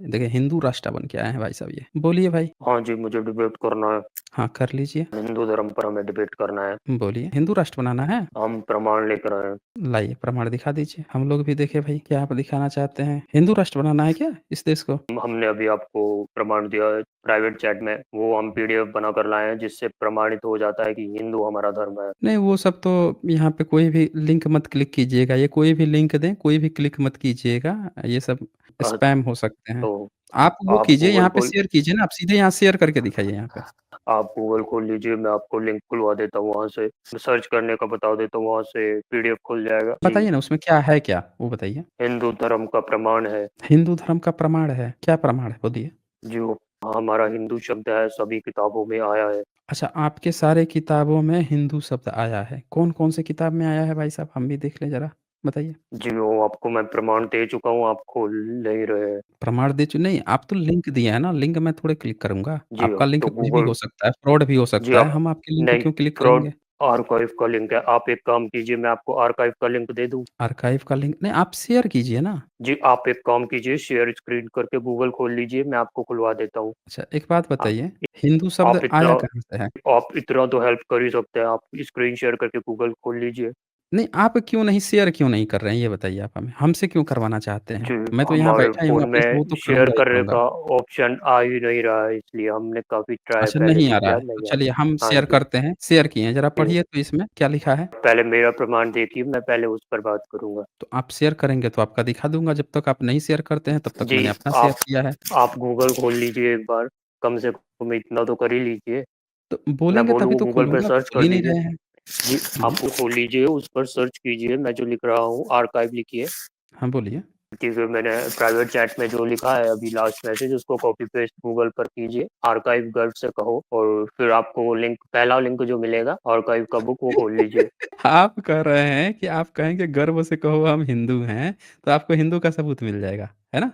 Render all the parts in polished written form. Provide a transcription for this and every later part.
देखिए हिंदू राष्ट्र बन के आए हैं भाई साहब ये। बोलिए भाई। हाँ जी, मुझे डिबेट करना है। हाँ, कर लीजिए। हिंदू धर्म पर हमें डिबेट करना है। बोलिए, हिंदू राष्ट्र बनाना है? हम प्रमाण लेकर आए हैं। लाइए प्रमाण दिखा दीजिए, हम लोग भी देखें भाई क्या आप दिखाना चाहते हैं। हिंदू राष्ट्र बनाना है क्या इस देश को? हमने अभी आपको प्रमाण दिया है प्राइवेट चैट में, वो हम पीडीएफ बनाकर लाए हैं जिससे प्रमाणित हो जाता है कि हिंदू हमारा धर्म है। नहीं वो सब तो यहाँ पे कोई भी लिंक मत क्लिक कीजिएगा, ये कोई भी लिंक दें, कोई भी क्लिक मत कीजिएगा, ये सब अ, स्पैम हो सकते हैं। तो आप वो आप कीजिए गूगल यहाँ पे खोल शेयर कीजिए ना, आप सीधे यहाँ शेयर करके दिखाइए यहाँ पे। आप गूगल खोल लीजिए, मैं आपको लिंक खुलवा देता हूँ, वहाँ से सर्च करने का बता देता हूँ, वहाँ से पीडीएफ खुल जाएगा जी। बताइए ना उसमें क्या है क्या? वो बताइए। हिंदू धर्म का प्रमाण है। हिंदू धर्म का प्रमाण है, क्या प्रमाण है बोलिए? जो हमारा हिंदू शब्द है सभी किताबों में आया है। अच्छा, आपके सारे किताबों में हिंदू शब्द आया है। कौन-कौन से किताब में आया है भाई साहब? हम भी देख लें ज़रा, बताइए। जी, वो आपको मैं प्रमाण दे चुका हूँ, आप खोल नहीं रहे हैं। प्रमाण दे चु नहीं, आप तो लिंक दिए हैं ना, लिंक मैं थोड़े क्लिक करूँगा। जी, आपका लिंक तो कुछ भी गूगल हो सकता है, फ्रॉड भी हो जी, सकता है, आप हम आपके लिंक को नहीं, क्यों क्लिक फ्रॉड करेंगे? आर्काइव का लिंक है। आप एक काम कीजिए, मैं आपको आर्काइव का लिंक दे दूँ? आर्काइव का लिंक नहीं, आप शेयर कीजिए ना। जी, आप एक काम कीजिए, शेयर स्क्रीन करके गूगल खोल लीजिए, मैं आपको खुलवा देता हूँ। अच्छा, एक बात हाँ, बताइए, हिंदू आप शब्द इतना आया कहाँ से है? आप इतना तो हेल्प कर ही सकते हैं, आप स्क्रीन शेयर करके गूगल खोल लीजिए। नहीं, आप क्यों नहीं शेयर क्यों नहीं कर रहे हैं, ये बताइए आप हमें? हमसे क्यों करवाना चाहते हैं? जी, मैं तो यहाँ हमारे बैठा ही हूँ फ़ोन अपने से, में वो तो शेयर करूँगा ही करने करूँगा। का ऑप्शन आ ही नहीं रहा है, इसलिए हमने काफ़ी ट्राई अच्छा, पहले नहीं भी आ रहा किया, है, तो नहीं आया। चलिए हम हाँ शेयर जी, करते हैं, शेयर किए हैं, ज़रा जी। पढ़िए तो इसमें क्या लिखा है? पहले मेरा प्रमाण देखिए, मैं पहले उस पर बात करूँगा। तो आप शेयर करेंगे तो आपका दिखा दूँगा, जब तक आप नहीं शेयर करते हैं, तब तक जी, मैंने अपना शेयर आप किया है। आप गूगल खोल लीजिए एक बार, कम से कम इतना तो कर ही लीजिए। तो मैं बोलेंगे तभी बोलूँ तो गूगल पे खोलूँगा, आप सर्च खोल कर ही नहीं दीजिए। रहे हैं। जी, हुँ, आप वो खोल लीजिए, उस पर सर्च कीजिए, मैं जो लिख रहा हूँ आर्काइव लिखिए। हाँ, बोलिए। कि फिर मैंने प्राइवेट चैट में जो लिखा है अभी लास्ट मैसेज उसको कॉपी पेस्ट गूगल पर कीजिए, आर्काइव गर्व से कहो, और फिर आपको वो लिंक, पहला लिंक जो मिलेगा आर्काइव का बुक, वो खोल लीजिए। आप कह रहे हैं कि आप कहेंगे गर्व से कहो हम हिंदू हैं, तो आपको हिंदू का सबूत मिल जाएगा, है ना?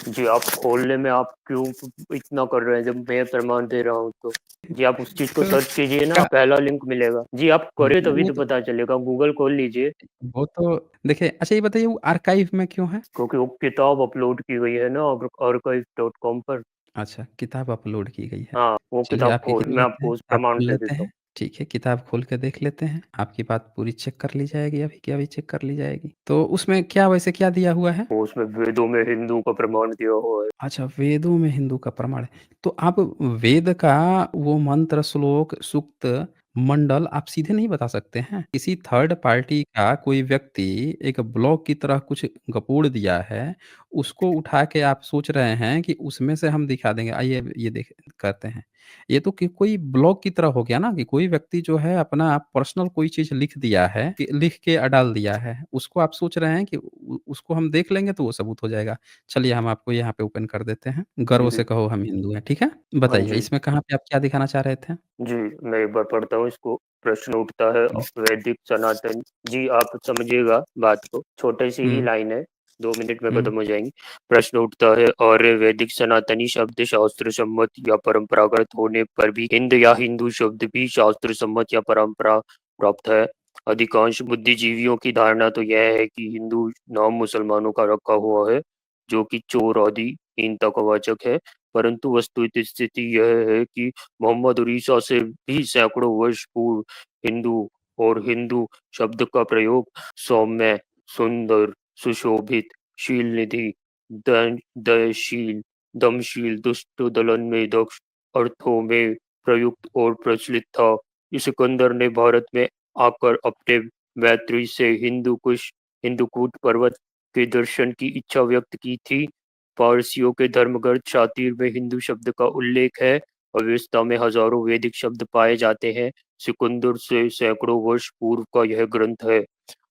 जी, आप खोलने में आप क्यों इतना कर रहे हैं जब मैं प्रमाण दे रहा हूँ तो? जी, आप उस चीज़ को तो सर्च कीजिए ना, का पहला लिंक मिलेगा। जी, आप करें तभी वो तो तो पता चलेगा, गूगल खोल लीजिए। वो तो देखिए अच्छा ये बताइए वो आर्काइव में क्यों है? क्योंकि वो किताब अपलोड की गई है ना archive.com पर। अच्छा, किताब अपलोड की गई है। हाँ, वो चलिए किताब आप ये खोल कर मैं लेते आपको हैं, उस आप प्रमाण खोल दे लेते देता हैं। हूँ। ठीक है, किताब खोल के देख लेते हैं। आपकी बात पूरी चेक कर ली जाएगी अभी की अभी चेक कर ली जाएगी। तो उसमें क्या वैसे क्या दिया हुआ है? वो उसमें वेदों में हिंदू का प्रमाण दिया हुआ है। अच्छा, वेदों में हिंदू का प्रमाण है। तो आप वेद का वो मंत्र, श्लोक, सूक्त, मंडल आप सीधे नहीं बता सकते हैं? किसी थर्ड पार्टी का कोई व्यक्ति एक ब्लॉग की तरह कुछ गपूड़ दिया है, उसको उठा के आप सोच रहे हैं कि उसमें से हम दिखा देंगे। आइए ये देख करते हैं। ये तो कि कोई ब्लॉग की तरह हो गया ना कि कोई व्यक्ति जो है अपना पर्सनल कोई चीज़ लिख दिया है, कि लिख के डाल दिया है। उसको आप सोच रहे हैं कि उसको हम देख लेंगे तो वो सबूत हो जाएगा। चलिए हम आपको यहाँ पे ओपन कर देते हैं। गर्व जी, से कहो हम हिंदू हैं, ठीक है? हाँ बताइए जी। इसमें कहाँ पे आप क्या दिखाना चाह रहे थे? जी, मैं एक बार पढ़ता हूँ इसको। प्रश्न उठता है हुँ, वैदिक सनातन। जी, आप समझिएगा बात को, छोटी-सी ही हुँ, लाइन है, 2 मिनट में हुँ। खत्म हो जाएँगी। प्रश्न उठता है, और वैदिक सनातनी शब्द शास्त्र सम्मत या परंपरागत होने पर भी हिंद या हिंदू शब्द भी शास्त्र सम्मत या परंपरा प्राप्त है। अधिकांश बुद्धिजीवियों की धारणा तो यह है कि हिंदू नाम मुसलमानों का रखा हुआ है, जो कि चोर आदि हीनता का वाचक है। परंतु वस्तुस्थिति स्थिति यह है कि मोहम्मद और ईसा से भी सैकड़ों वर्ष पूर्व हिंदू और हिंदू शब्द का प्रयोग सौम्य, सुंदर, सुशोभित, शीलनिधि, दयशील, दमशील, दुष्ट, दलन में दक्ष अर्थों में प्रयुक्त और प्रचलित था। सिकंदर ने भारत में आकर अपने मैत्री से हिंदूकूट पर्वत के दर्शन की इच्छा व्यक्त की थी। पारसियों के धर्मग्रंथ शातिर में हिंदू शब्द का उल्लेख है। अवेस्ता में हजारों वैदिक शब्द पाए जाते हैं। सिकंदर से सैकड़ों वर्ष पूर्व का यह ग्रंथ है,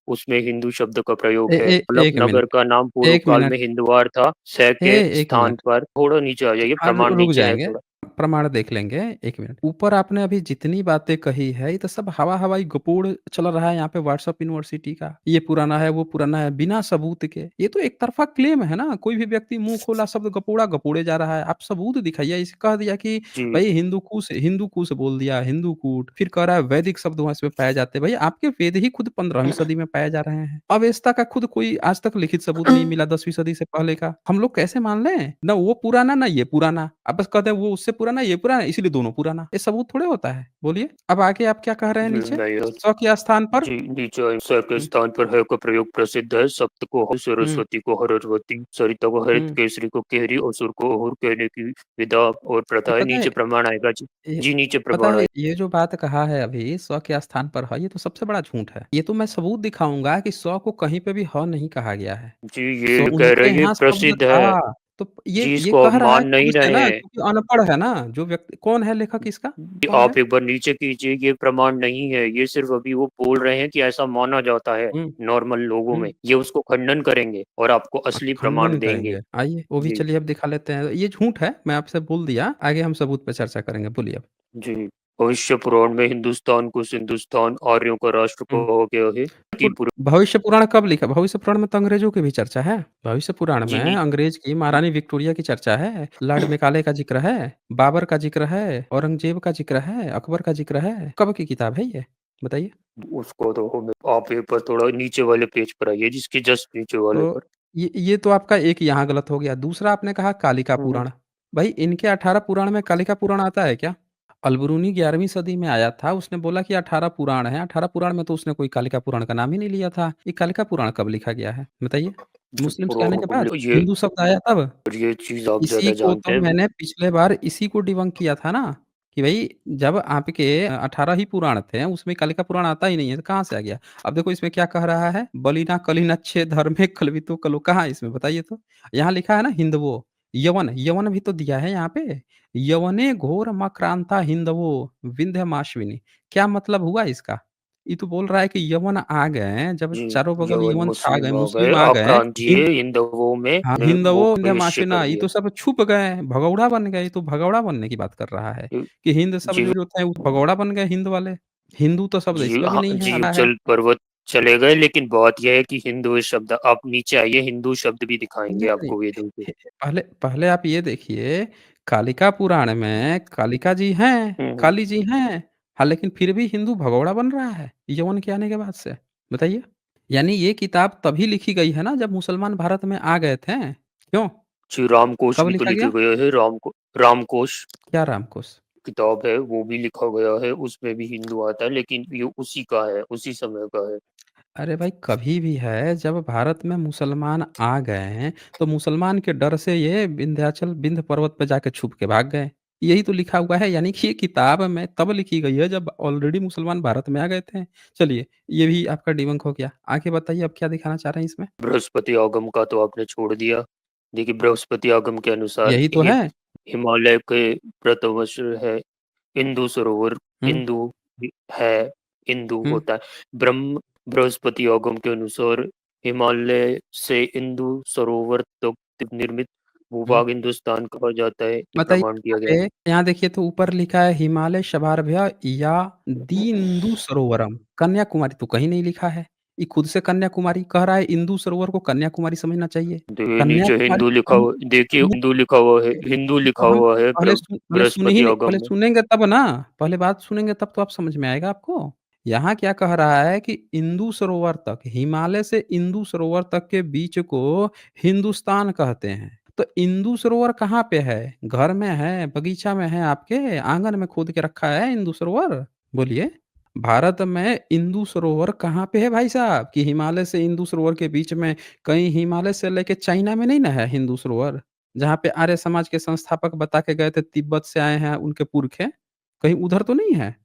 उसमें हिंदू शब्द का प्रयोग ए है। ए मतलब 1 नगर मिनट, का नाम पूर्व 1 काल में मिनट, हिंदवार था। स ए के 1 स्थान मिनट। पर थोड़ा नीचे आ जाइए, आप प्रमाण रुक नीचे है जाएँगे। थोड़ा। प्रमाण देख लेंगे, 1 मिनट। ऊपर आपने अभी जितनी बातें कही है, ये तो सब हवा-हवाई गपूड़ चल रहा है यहाँ पे व्हाट्सएप यूनिवर्सिटी का। ये पुराना है, वो पुराना है, बिना सबूत के। ये तो एक तरफ़ा क्लेम है ना, कोई भी व्यक्ति मुँह खोला शब्द गपूड़ा, गपूड़े जा रहा है। आप सबूत दिखाइए, ऐसे कह दिया कि जी, भई हिंदू कुश बोल दिया, हिंदू कूट, फिर कह रहा है वैदिक शब्द वहाँ इसमें पाए जाते हैं। भई आपके वेद ही खुद 15वीं सदी में पाए जा रहे हैं। अवेस्ता का खुद कोई आज तक लिखित सबूत नहीं मिला 10वीं सदी से पहले का। हम लोग कैसे मान लें? ना वो पुराना, ना ये पुराना। आप बस कहते हैं वो उससे पुराना, ये पुराना इसीलिए दोनों पुराना। ये सबूत थोड़े होता है। बोलिए, अब आगे आप क्या कह रहे हैं जी, नीचे? मैं यह "स" के स्थान पर जी, नीचे अहिंसा के हुँ, स्थान पर ह का प्रयोग प्रसिद्ध है। सप्त को ह, हुँ, सरस्वती को हरस्वती, सरिता को हरित, हुँ। केसरी को केहरी, असुर को अहुर कहने की विधा और ये प्रथा है। पता है नीचे प्रमाण आएगा जी। ये जी, नीचे पता प्रमाण है आए ये जो बात कहा है अभी "स" के स्थान पर "ह" ये तो सबसे बड़ा झूठ है। ये तो मैं सबूत दिखाऊँगा कि "स" को कहीं पे भी "ह" नहीं कहा गया है। जी, सो ये कह उनके रहे हैं ये यहाँ शब्द प्रसिद्ध है। था। तो जी, ये इसको आप कह रहा है मान खुद नहीं से रहे ना हैं। क्योंकि अनपढ़ है ना, जो व्यक्ति कौन है लेखक इसका? जी, कौन है? आप एक बार नीचे कीजिए, ये प्रमाण नहीं है। ये सिर्फ़ अभी वो बोल रहे हैं कि ऐसा माना जाता है हुँ, नॉर्मल लोगों में। हुँ। ये उसको खंडन करेंगे और आपको असली प्रमाण खंडन देंगे। करेंगे। आइए, वो भी जी। चलिए अब दिखा लेते हैं। ये झूठ है, मैं आपसे बोल दिया, आगे हम सबूत पे चर्चा करेंगे। बोलिए अब। जी, भविष्य पुराण में हिंदुस्तान को सिंधुस्तान, आर्यों का राष्ट्र हुँ। कहा गया है। कि पुर भविष्य पुराण कब लिखा? भविष्य पुराण में तो अंग्रेज़ों की भी चर्चा है। भविष्य पुराण जी, में नी अंग्रेज़ की महारानी विक्टोरिया की चर्चा है, लॉर्ड मैकाले का ज़िक्र है, बाबर का ज़िक्र है, औरंगज़ेब का ज़िक्र है, अकबर का ज़िक्र है। कब की किताब है ये? बताइए। उसको तो हमें आप एक बार थोड़ा नीचे वाले पेज पर आइए, जिसके जस्ट नीचे वाले तो पर। ये तो आपका एक यहाँ गलत हो गया। दूसरा आपने कहा कालिका हुँ, हुँ। पुराण। भई इनके 18 पुराण में कालिका पुराण आता है क्या? अल-बरूनी 11वीं सदी में आया था, उसने बोला कि 18 पुराण हैं, 18 पुराण में तो उसने कोई कालिका पुराण का नाम ही नहीं लिया था। ये कालिका पुराण कब लिखा गया है? बताइए? जी, मुस्लिम्स के आने पुराणों के को बाद? ये हिंदू शब्द आया तब? और ये चीज़ आप इसी ज़्यादा को जानते तो हैं। मैंने पिछले बार इसी को डिबंक किया था ना, कि भई जब आपके 18 ही पुराण थे, उसमें कालिका पुराण आता ही नहीं है, तो कहाँ से आ गया? अब देखो इसमें क्या कह रहा है, "बलिना कलिनच्छे धर्मे कल्वितो कलो" कहाँ है इसमें बताइए तो? यहाँ लिखा है ना हिंदवो, यवन, यवन भी तो दिया है यहाँ पे। यवने घोर मकरांता हिंदवो विंध्यमाश्विनी। क्या मतलब हुआ इसका? ये तो बोल रहा है कि यवन आ गए, जब जी, चारों बगल यवन यवन छा गए, मुस्लिम आ गए, मुस्लिम आ गए, आक्रांतीय हिंद हिंदुओं में हाँ, वो हिंदवो प्रविष्य विंध्यमाशिना कर ये दिया। तो सब छुप गए, भगौड़ा बन गए, ये तो भगौड़ा बनने की बात कर रहा है, जी, कि हिंद शब्द जी, जो थे वो भगौड़ा बन गए हिंद वाले। हिंदू तो शब्द जी, इसका भी हाँ, नहीं है, जी, अला है। चल पर्वत चले गए, लेकिन बात ये है कि हिंदू शब्द आप नीचे आइए, हिंदू शब्द भी नहीं, दिखाएँगे नहीं, आपको वेदों के। हे पहले पहले आप ये देखिए, कालिका पुराण में कालिका जी हैं, हुँ, हुँ। काली जी हैं, हाँ, लेकिन फिर भी हिंदू भगौड़ा बन रहा है, यवन के आने के बाद से। बताइए? यानी ये किताब तभी लिखी गई है ना जब मुसलमान भारत में आ गए थे। क्यों? जी, रामकोश कब भी तो लिखा लिखे गया? गए हैं, रामकोश क्या रामकोश? किताब है, वो भी लिखा गया है, उसमें भी हिंदू आता है, लेकिन ये उसी का है, उसी समय का है। अरे भाई कभी भी है जब भारत में मुसलमान आ गए हैं, तो मुसलमान के डर से ये विंध्य पर्वत पे जाके छुप के भाग गए। यही तो लिखा हुआ है यानी कि ये किताब में तब लिखी गई है जब ऑलरेडी मुसलमान भारत में आ गए थे। चलिए, ये भी आपका डिबंक हो गया। आगे बताइए अब क्या दिखाना चाह रहे हैं इसमें? बृहस्पति आगम का तो आपने छोड़ दिया। देखिए, बृहस्पति आगम के अनुसार यही तो ये है। हिमालय के प्रथमश है, इंदु सरोवर हुँ, इंदु है, इंदु हुँ, होता है। ब्रह्म बृहस्पति आगम के अनुसार हिमालय से इंदु सरोवर तक निर्मित हुँ। भूभाग हिंदुस्तान कहा जाता है, ये बताइए प्रमाण दिया यहाँ गया है। पे यहाँ देखिए तो ऊपर लिखा है हिमालय शभारभय या दीनदु सरोवरम। कन्याकुमारी तो कहीं नहीं लिखा है। ये खुद से कन्याकुमारी कह रहा है इंदु सरोवर को कन्याकुमारी समझना चाहिए। देखिए, नीचे कन्याकुमारी हिंदू तो लिखा कहीं हुआ देखिए, नहीं हिंदू लिखा हुआ है, हिंदू ये लिखा तो हम हुआ है बृहस्पति पहले आगम में। सुनेंगे तब ना, पहले बात सुनेंगे तब तो आप समझ में आएगा आपको। यहाँ क्या कह रहा है कि इंदु सरोवर तक, हिमालय से इंदु सरोवर तक के बीच को हिंदुस्तान कहते हैं। तो इंदु सरोवर कहाँ पे है? घर में है, बगीचा में है आपके, आँगन में खोद के रखा है इंदु सरोवर? बोलिए। भारत में इंदु सरोवर कहाँ पे है भाई साहब? कि हिमालय से इंदु सरोवर के बीच में कहीं हिमालय से लेके चाइना में नहीं ना है हिंदू सरोवर? जहाँ पे आर्य समाज के संस्थापक बता के गए थे तिब्बत से आए हैं उनके पुरखे, कहीं उधर तो नहीं है?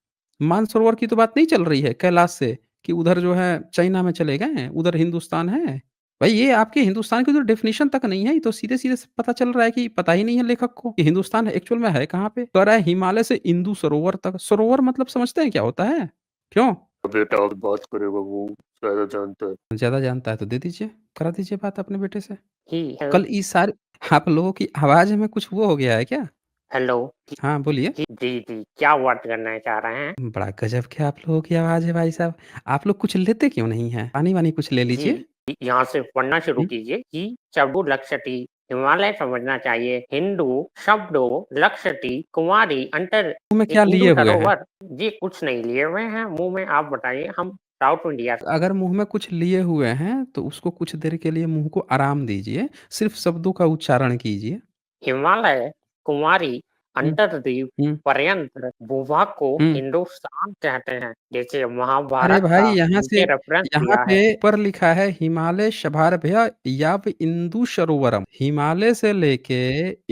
मानसरोवर की तो बात नहीं चल रही है कैलाश से कि उधर जो है चाइना में चले गए हैं, उधर हिंदुस्तान है। भाई ये आपके हिंदुस्तान की तो डेफ़िनिशन तक नहीं है, ये तो सीधे-सीधे स पता चल रहा है कि पता ही नहीं है लेखक को कि हिंदुस्तान एक्चुअल में है कहाँ पे? कह रहा है हिमालय से इंदु सरोवर तक, सरोवर मतलब समझते हैं क्या होता है? क्यों? बेटा अब बात करेगा वो ज़्यादा जानता है। ज़्यादा जानता है तो दे दीजिए, करा दीजिए बात अपने बेटे से। ही है। कल ये सारे आप लोगों की आवाज़ में कुछ वो हो गया है क्या? हेलो। हाँ, बोलिए। जी, जी, जी, क्या बात करना चाह रहे हैं? बड़ा गज़ब की आप लोगों की आवाज़ है भाई साहब। आप लोग कुछ लेते क्यों नहीं हैं? पानी-वानी कुछ ले जी, लीजिए। यहाँ से पढ़ना शुरू हुँ, कीजिए कि शब्दों लक्षटी हिमालय समझना चाहिए, हिंदू शब्दों लक्षटी कुमारी अंतर मुँह में क्या लिए हिंदू हुए हैं? सरोवर। जी, कुछ नहीं लिए हुए हैं मुँह में, आप बताइए, हम साउथ इंडिया से। अगर मुँह में कुछ लिए हुए हैं, तो उसको कुछ देर के लिए मुँह को आराम दीजिए, सिर्फ़ शब्दों का उच्चारण कीजिए। हिमालय, कुमारी, हुँ, अंतर्द्वीप हुँ, पर्यंत भूभाग को हुँ। हिंदुस्तान कहते हैं। जैसे अरे महाभारत भाई का नीचे रेफ़रेंस यहाँ दिया पे है। ऊपर लिखा है हिमालय शभारभ्य याव इंदु सरोवरम। हिमालय से लेके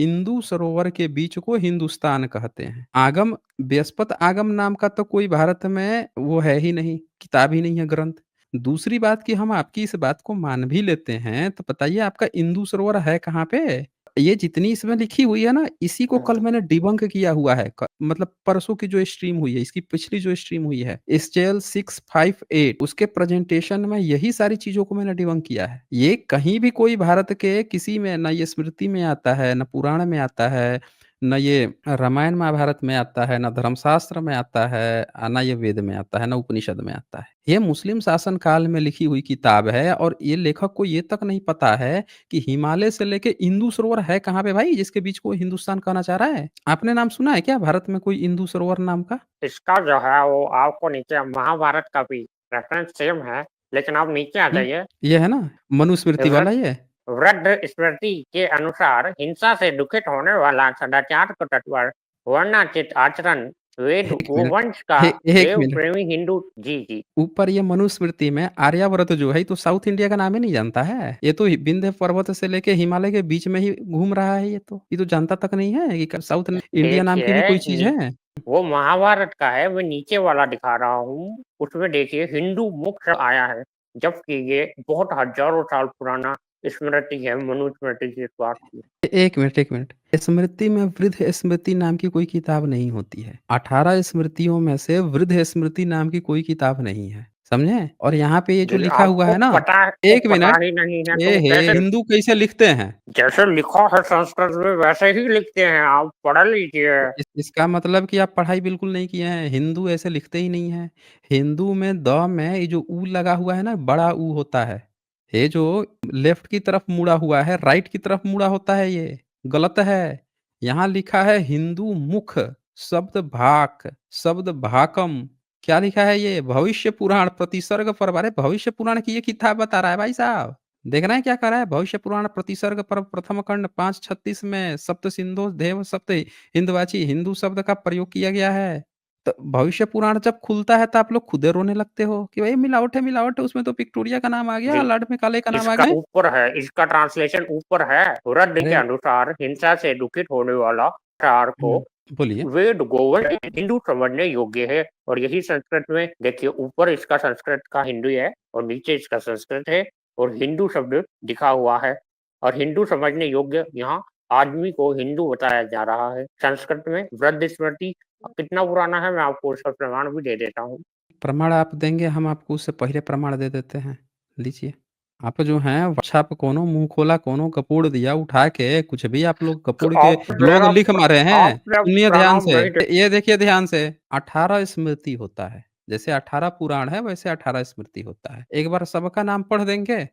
इंदु सरोवर के बीच को हिंदुस्तान कहते हैं। आगम बृहस्पत आगम नाम का तो कोई भारत में वो है ही नहीं, किताब ही नहीं है ग्रंथ। दूसरी बात कि हम आपकी इस बात को मान भी लेते हैं, तो बताइए आपका इंदु सरोवर है कहाँ पे? ये जितनी इसमें लिखी हुई है ना, इसी को कल मैंने डिबंक किया हुआ है। मतलब परसों की जो स्ट्रीम हुई है, इसकी पिछली जो स्ट्रीम हुई है, एसजेएल 658 उसके प्रेजेंटेशन में यही सारी चीज़ों को मैंने डिबंक किया है। ये कहीं भी कोई भारत के किसी में ना ये स्मृति में आता है, ना पुराण में आता है, ना ये रामायण महाभारत में आता है, ना धर्मशास्त्र में आता है, ना ये वेद में आता है, ना उपनिषद में आता है। ये मुस्लिम शासन काल में लिखी हुई किताब है और ये लेखक को ये तक नहीं पता है कि हिमालय से लेके इंदु सरोवर है कहाँ पे भाई, जिसके बीच को हिंदुस्तान कहना चाह रहा है? आपने नाम सुना है क्या भारत में कोई इंदु सरोवर नाम का? इसका जो है वो आपको नीचे महाभारत का भी रेफ़रेंस सेम है, लेकिन आप नीचे आ हुँ, जाइए। ये है ना मनुस्मृति वाला वृद्ध ये? वृद्ध स्मृति के अनुसार हिंसा से दुखित होने वाला सदाचार को तत्पर वर्णाचित आचरण वेद 1 मिनट, गोवंश का 1 देव मिनट। प्रेमी हिंदू। जी, जी। ऊपर ये मनुस्मृति में आर्यावर्त जो है, ये तो साउथ इंडिया का नाम ही नहीं जानता है। ये तो विंध्य पर्वत से लेके हिमालय के बीच में ही घूम रहा है ये तो। ये तो जानता तक नहीं है कि क साउथ इंडिया नाम की भी देखिए कोई चीज़ है। वो महाभारत का है, मैं नीचे वाला दिखा रहा हूँ, उसमें देखिए हिंदू मुख से आया है, जबकि ये बहुत हज़ारों साल पुराना स्मृति है, मनुस्मृति की बात की। 1 मिनट, 1 मिनट। स्मृति में वृद्ध स्मृति नाम की कोई किताब नहीं होती है। 18 स्मृतियों में से वृद्ध स्मृति नाम की कोई किताब नहीं है, समझे? और यहाँ पे ये जो जी, लिखा हुआ आपको है ना पता है, वो 1 पता मिनट, ही नहीं है तो ए वो हे! कैसे हिंदू कैसे लिखते हैं? जैसे लिखा है संस्कृत में वैसे ही लिखते हैं, आप पढ़ लीजिए। इसका मतलब कि आप पढ़ाई बिल्कुल नहीं किए हैं। हिंदू ऐसे लिखते ही नहीं हैं। हिंदू में द में ये जो ऊ लगा हुआ है ना, बड़ा ऊ होता है। ये जो लेफ्ट की तरफ मुड़ा हुआ है, राइट की तरफ मुड़ा होता है ये, गलत है। यहाँ लिखा है हिंदू मुख, शब्द भाक, शब्द भाकम। क्या लिखा है ये? भविष्य पुराण प्रतिसर्ग पर अरे भविष्य पुराण की ये किताब बता रहा है भाई साहब। देख रहे हैं क्या कह रहा है? भविष्य पुराण प्रतिसर्ग पर प्रथम खंड 5:36 में सप्तसिंधो देव सप्त हिंदवाची हिंदू शब्द का प्रयोग किया गया है। तो भविष्य पुराण जब खुलता है तो आप लोग खुदे रोने लगते हो कि भाई मिलावट है, उसमें तो विक्टोरिया का नाम आ गया, जी, लॉर्ड मेकाले का नाम आ इसका गए। ऊपर है, इसका ट्रांसलेशन ऊपर है। रद्द के अरे अनुसार हिंसा से दुखित होने वाला सार को बोलिए। वेद गोवंश हिंदू समझने योग्य है। और यही संस्कृत में देखिए, ऊपर इसका संस्कृत का हिंदी है और नीचे इसका संस्कृत है और हिंदू शब्द लिखा हुआ है। और हिंदू समझने योग्य यहाँ आदमी को हिंदू बताया जा रहा है। संस्कृत में वृद्ध स्मृति कितना पुराना है, मैं आपको उसका प्रमाण भी दे देता हूँ। प्रमाण आप देंगे, हम आपको उससे पहले प्रमाण दे देते हैं। लीजिए। आप जो हैं WhatsApp कोनो मुँह खोला कोनो कपूड़ दिया उठा के, कुछ भी आप लोग कपूड़ के आप ब्लॉग मेरा लिख मारे हैं। आप मेरा सुनिए ध्यान प्रणाम से, नहीं दे। ये देखिए ध्यान से, 18 स्मृति होता है। जैसे 18 पुराण है, वैसे 18 स्मृति होता है। एक बार सबका नाम पढ़ देंगे?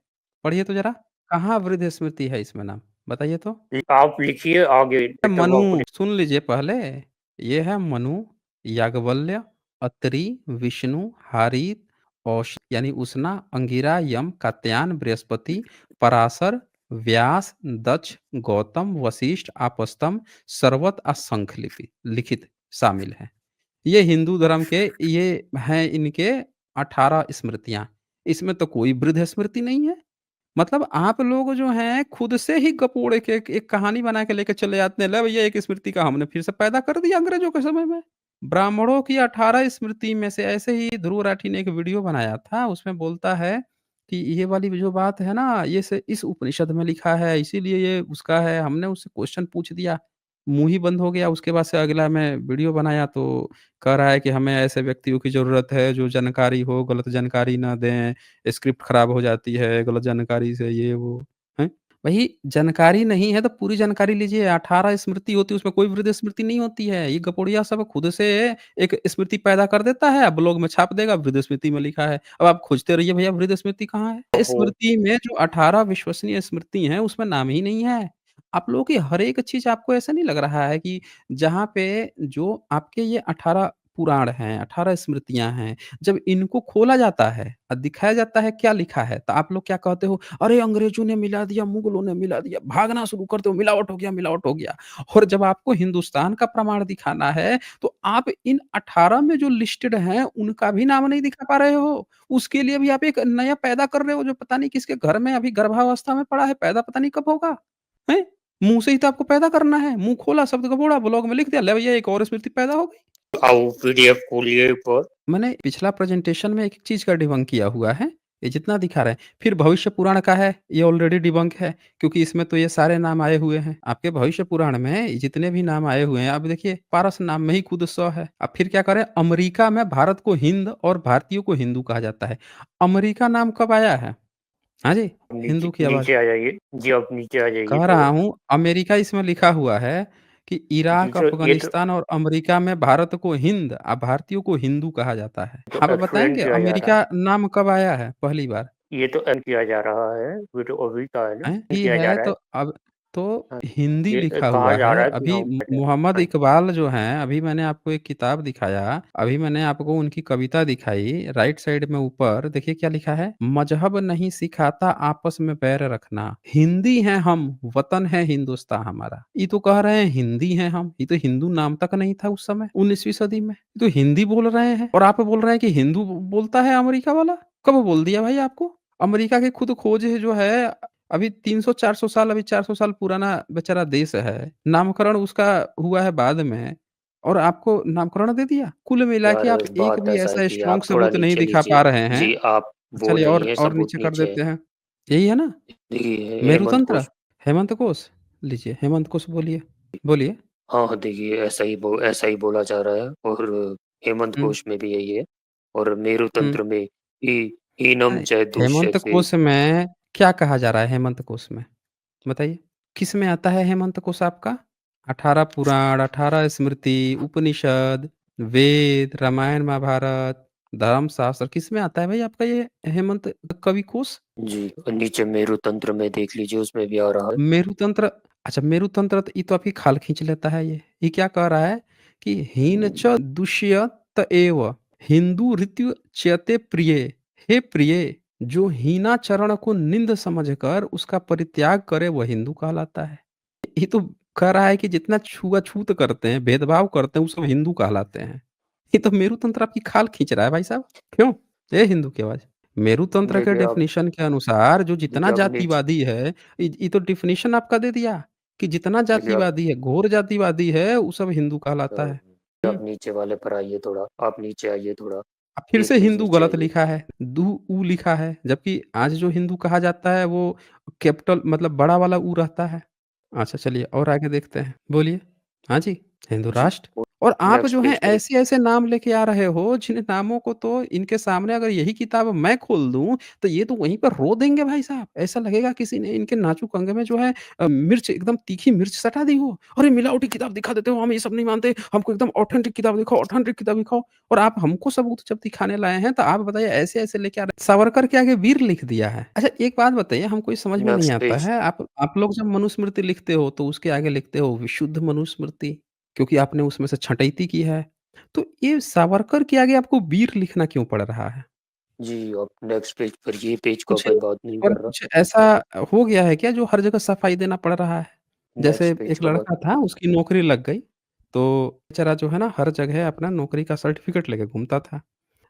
पढ़िए तो ज़रा। कहाँ वृद्ध स्मृति है इसमें नाम? बताइए तो? आप लिखिए आगे तब मनु, आप। सुन लीजिए पहले। ये है मनु, याज्ञवल्क्य, अत्रि, विष्णु, हारीत, यानी उष्णा, अंगिरा, यम, कात्यायन, बृहस्पति, पराशर, व्यास, दक्ष, गौतम, वशिष्ठ, आपस्तम्ब, सर्वत असंख्य लिखित शामिल हैं। ये हिंदू धर्म के ये हैं इनके 18 स्मृतियाँ। इसमें तो कोई वृद्ध स्मृति नहीं है। मतलब आप लोग जो हैं खुद से ही गपोड़ के एक कहानी बना के लेके चले आते हैं, ले भैया एक स्मृति का हमने फिर से पैदा कर दिया अंग्रेजों के समय में। ब्राह्मणों की 18 स्मृति में से ऐसे ही ध्रुव राठी ने एक वीडियो बनाया था, उसमें बोलता है कि ये वाली जो बात है ना, ये से इस उपनिषद में लिखा है, इसीलिए ये उसका है। हमने उससे क्वेश्चन पूछ दिया, मुँह ही बंद हो गया। उसके बाद से अगला मैं वीडियो बनाया तो कह रहा है कि हमें ऐसे व्यक्तियों की ज़रूरत है जो जानकारी हो, गलत जानकारी ना दें, स्क्रिप्ट खराब हो जाती है, गलत जानकारी से ये वो, हैं? वही जानकारी नहीं है तो पूरी जानकारी लीजिए, 18 स्मृति होती है, उसमें कोई वृद्ध स्मृति नहीं होती है। ये गपोड़िया सब खुद से एक स्मृति पैदा कर देता है, ब्लॉग में छाप देगा, वृद्ध स्मृति में लिखा है। अब आप खोजते रहिए भैया वृद्ध स्मृति कहाँ है? हो स्मृति में जो 18 विश्वसनीय स्मृति हैं, उसमें नाम ही नहीं है। आप लोगों की हर एक चीज़ आपको ऐसा नहीं लग रहा है कि जहाँ पे जो आपके ये 18 पुराण हैं, 18 स्मृतियाँ हैं, जब इनको खोला जाता है और दिखाया जाता है क्या लिखा है, तो आप लोग क्या कहते हो, "अरे! अंग्रेज़ों ने मिला दिया, मुगलों ने मिला दिया।" भागना शुरू करते हो, मिलावट हो गया, मिलावट हो गया। और जब आपको हिंदुस्तान का प्रमाण दिखाना है, तो आप इन 18 में जो लिस्टेड हैं, उनका भी नाम नहीं दिखा पा रहे हो। उसके लिए भी आप एक नया पैदा कर रहे हो, जो पता नहीं किसके घर में अभी गर्भावस्था में पड़ा है, पैदा पता नहीं कब होगा। हैं? मुँह से ही तो आपको पैदा करना है। मुँह खोला, शब्द का बोला, ब्लॉग में लिख दिया, ले भैया एक और स्मृति पैदा हो गई। आओ पीडीएफ खोलिए ऊपर। मैंने पिछला प्रेज़ेंटेशन में एक चीज़ का डिबंक किया हुआ है, ये जितना दिखा रहे हैं। फिर भविष्य पुराण का है, ये ऑलरेडी डिबंक है, क्योंकि इसमें तो ये सारे नाम आए हुए हैं। आपके भविष्य पुराण में जितने भी नाम आए हुए हैं, अब देखिए पारस नाम में ही खुद स है। अब फिर क्या करें, अमेरिका में भारत को हिंद और भारतीयों को हिंदू कहा जाता है। अमेरिका नाम कब आया है? हाँ जी, नीचे हिंदू की आवाज़। नीचे आ जाइए। जी, आप नीचे आ जाइए कह रहा थोड़ा। हूँ अमेरिका इसमें लिखा हुआ है कि जी, इराक, तो ये तो अफ़गानिस्तान और अमेरिका में भारत को हिंद भारतीयों को हिंदू कहा जाता है। तो आप एक्सप्लेन बताएँगे किया जा रहा है। अमेरिका नाम कब आया है पहली बार? ये तो किया जा रहा है, ये तो अभी का है ना, हैं? ही किया जा है रहा तो है। अब तो हाँ, हिंदी ये लिखा कहा हुआ जा है। रहा है कि अभी हम मोहम्मद हाँ, इकबाल जो हैं, अभी मैंने आपको एक किताब दिखाया, अभी मैंने आपको उनकी कविता दिखाई, राइट साइड में ऊपर देखिए क्या लिखा है? मज़हब नहीं सिखाता आपस में बैर रखना, हिंदी हैं हम, वतन है हिंदुस्तान हमारा। ये तो कह रहे हैं हिंदी हैं हम, ये तो हिंदू नाम तक नहीं था उस समय 19वीं सदी में। ये तो हिंदी बोल रहे हैं और आप बोल रहे हैं कि हिंदू बोलता है अमेरिका वाला? कब बोल दिया भाई आपको? अमेरिका की खुद खोज है जो है अभी 300-400 साल अभी 400 साल पुराना बेचारा देश है। नामकरण उसका हुआ है बाद में और आपको नामकरण दे दिया। कुल मिला के यार आप एक बात भी ऐसा है ऐसा कि स्ट्रॉन्ग आप थोड़ा सबूत नहीं नीचे दिखा पा लीजिए। रहे हैं। जी, आप वो चलिए नहीं है, और सबूत नीचे कर नीचे है। देते हैं। यही है ना? देखिए हेमंत मेरुतंत्र? कोश। हेमंत कोश? लीजिए हेमंत कोश बोलिए। बोलिए। हाँ, हाँ, देखिए ऐसा ही बोला जा रहा है और हेमंत हुँ, कोश में भी यही है और मेरु हुँ। तंत्र में ई ईनम अरे! हेमंत चैदुष्यसे। कोश में क्या कहा जा रहा है हेमंत कोश में? बताइए। किस में आता है हेमंत कोश आपका? 18 पुराण, 18 स्मृति, उपनिषद, वेद, रामायण, महाभारत, धर्मशास्त्र किसमें आता है भाई आपका ये हेमंत कवि कोश? जी, और नीचे मेरु तंत्र में देख लीजिए, उसमें भी आ रहा है। मेरुतंत्र अच्छा मेरुतंत्र तो ये तो आपकी खाल खींच लेता है ये। ये क्या कह रहा है कि हीन च दुष्यत एव हिंदू ऋतु च्यते प्रिय। हे प्रिय, जो हीनाचरण को निंद समझकर उसका परित्याग करे वह हिंदू कहलाता है। ये तो कह रहा है कि जितना छुआ-छूत करते हैं, भेदभाव करते हैं, वो सब हिंदू कहलाते हैं। ये तो मेरुतंत्र आपकी खाल खींच रहा है भाई साहब। क्यों? ए हिंदू की आवाज़। मेरुतंत्र के देखिए आप डेफ़िनिशन के अनुसार जो जितना देखिए आप नीचे जातिवादी है, ये तो डेफ़िनिशन आपका दे दिया कि जितना देखिए आप जातिवादी है, घोर जातिवादी है, वो सब हिंदू कहलाता है। हुँ। आप नीचे वाले पर आइए थोड़ा, आप नीचे आइए थोड़ा, फिर 1 से पेज हिंदू नीचे गलत आइए। लिखा है, दू-ऊ लिखा है, जबकि आज जो हिंदू कहा जाता है वो कैपिटल मतलब बड़ा वाला ऊ रहता है। अच्छा चलिए और आगे देखते हैं, बोलिए। हाँ जी, हिंदू जी, राष्ट्र और आप नेक्स्ट जो हैं पेज पर ऐसे-ऐसे नाम लेके आ रहे हो जिन नामों को तो इनके सामने अगर यही किताब मैं खोल दूँ, तो ये तो वहीं पर रो देंगे भाई साहब। ऐसा लगेगा किसी ने इनके नाज़ुक अंग में जो है मिर्च एकदम तीखी मिर्च सटा दी हो। अरे मिलावटी किताब दिखा देते हो, हम ये सब नहीं मानते, हमको एकदम ऑथेंटिक किताब दिखाओ, ऑथेंटिक किताब दिखाओ। और आप हमको सबूत जब दिखाने लाए हैं, तो आप बताइए ऐसे-ऐसे लेके आ रहे हैं। सावरकर के आगे वीर लिख दिया है। अच्छा एक बात बताइए हमको ये समझ में नहीं नेक्स्ट आता पेज है, आप लोग जब मनुस्मृति लिखते हो, तो उसके आगे लिखते हो विशुद्ध मनुस्मृति, क्योंकि आपने उसमें से छँटैती की है। तो ये सावरकर के आगे आपको वीर लिखना क्यों पड़ रहा है? जी, आप नेक्स्ट पेज पर ये पेज का कुछ कोई बात नहीं और कर रहा। कुछ ऐसा हो गया है क्या जो हर जगह सफाई देना पड़ रहा है? जैसे नेक्स्ट पेज एक का बात लड़का था उसकी नौकरी लग गई, तो बेचारा जो है ना हर जगह अपना नौकरी का सर्टिफ़िकेट लेके घूमता था।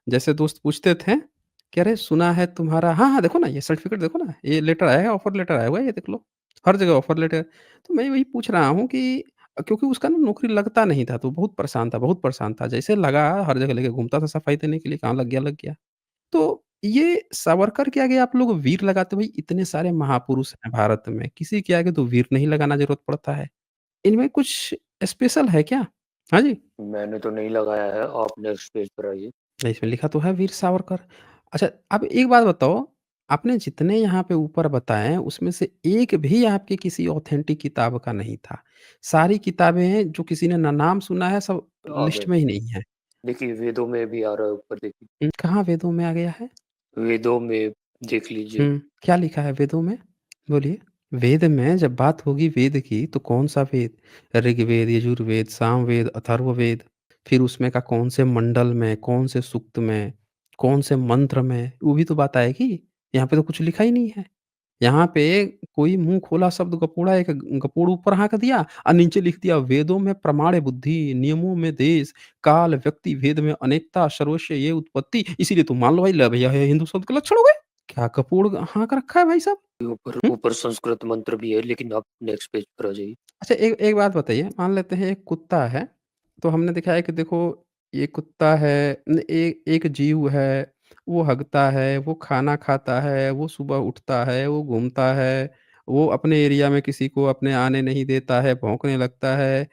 जैसे दोस्त पूछते थे कि अरे सुना है तुम्हारा हाँ, हाँ, देखो ना ये सर्टिफ़िकेट देखो ना, ये लेटर आया है, ऑफ़र लेटर आया हुआ है, ये देख लो। हर जगह ऑफ़र लेटर। तो मैं वही पूछ रहा हूँ कि क्योंकि उसका ना नौकरी लगता नहीं था, तो बहुत परेशान था, बहुत परेशान था। जैसे लगा हर जगह लेके घूमता था सफाई देने के लिए, कहाँ लग गया, लग गया। तो ये सावरकर के आगे आप लोग वीर लगाते हो भई इतने सारे महापुरुष हैं भारत में, किसी के आगे तो वीर नहीं लगाना ज़रूरत पड़ता है। इनमें कुछ स्पेशल है क्या? हाँ जी। मैंने तो नहीं लगाया है, आप नेक्स्ट पेज पर आइए। नहीं, इसमें लिखा तो है वीर सावरकर। अच्छा, आप एक बात बताओ, आपने जितने यहाँ पे ऊपर बताएँ, उसमें से एक भी आपके किसी ऑथेंटिक किताब का नहीं था। सारी किताबें जो किसी ने ना नाम सुना है, सब आ गए। लिस्ट में ही नहीं है। देखिए वेदों में भी आ रहा है ऊपर देखिए, कहाँ वेदों में आ गया है? वेदों में देख लीजिए। क्या लिखा है वेदों में? बोलिए। वेद में जब बात होगी वेद की, तो कौन-सा वेद? ऋग्वेद, यजुर्वेद, सामवेद, अथर्ववेद, फिर उसमें का कौन से मंडल में, कौन से सूक्त में, कौन से मंत्र में, वो भी तो बात आएगी। यहाँ पे तो कुछ लिखा ही नहीं है। यहाँ पे कोई मुँह खोला शब्द गपोड़ा एक गपोड़ ऊपर हाँक दिया और नीचे लिख दिया वेदों में प्रमाण बुद्धि, नियमों में देश, काल, व्यक्ति, भेद में अनेकता, सर्वस्व ये उत्पत्ति, इसीलिए तुम मान लो भाई ल भैया ये हिंदू शब्द के लक्षण हो गए। क्या गपोड़ हाँक रखा है भाई साहब? ऊपर हुँ? ऊपर संस्कृत मंत्र भी है, लेकिन आप नेक्स्ट पेज पर आ जाइए। अच्छा एक एक बात बताइए, मान लेते हैं एक कुत्ता है, तो हमने देखा है कि देखो ये कुत्ता है न ए एक जीव है, वो हगता है, वो खाना खाता है, वो सुबह उठता है, वो घूमता है, वो अपने एरिया में किसी को अपने आने नहीं देता है, भौंकने लगता है।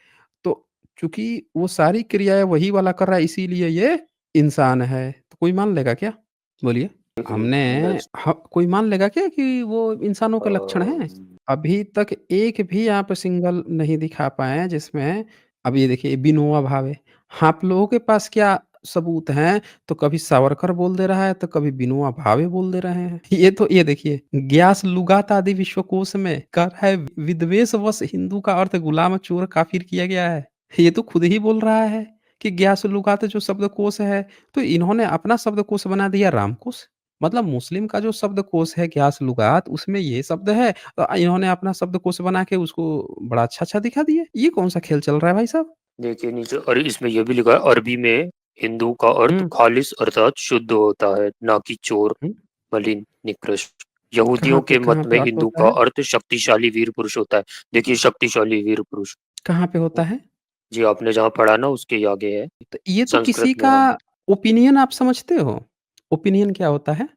तो चूँकि वो सारी क्रियाएँ वही वाला कर रहा है इसीलिए ये इंसान है, तो कोई मान लेगा क्या? बोलिए। देखिए हमने नेक्स्ट कोई मान लेगा क्या कि वो इंसानों के लक्षण हैं? अभी तक एक भी आप सिंगल नहीं दिखा पाए हैं जिसमें अब ये देखिए विनोबा भावे, आप लोगों के पास क्या सबूत हैं? तो कभी सावरकर बोल दे रहा है, तो कभी विनोबा भावे बोल दे रहे हैं। ये देखिए ग्यास लुगात आदि विश्वकोश में कह रहा है विद्वेषवश हिंदू का अर्थ गुलाम, चोर, काफिर किया गया है। ये तो खुद ही बोल रहा है कि ग्यास लुगात जो शब्दकोश है, तो इन्होंने अपना शब्दकोश बना दिया रामकोश। मतलब मुस्लिम का जो शब्दकोश है ग्यास लुगात उसमें ये शब्द है इन्होंने अपना शब्दकोश बना के उसको बड़ा अच्छा-अच्छा दिखा दिए। ये कौन-सा खेल चल रहा है भाई साहब? देखिए नीचे और इसमें ये भी लिखा है, अरबी में हिंदू का अर्थ हुँ, खालिस अर्थात शुद्ध होता है, ना कि चोर, हुँ। मलिन, निकृष्ट। यहूदियों के कहाँ मत पे में अर्थ हिंदू होता का है? अर्थ शक्तिशाली वीर पुरुष होता है। देखिए शक्तिशाली वीर पुरुष। कहाँ पे होता है? जी, आपने जहाँ पढ़ा ना उसके ही आगे है, तो ये तो संस्कृत किसी में का हाँ। ओपिनियन आप समझते हो? ओपिनियन क्या होता है?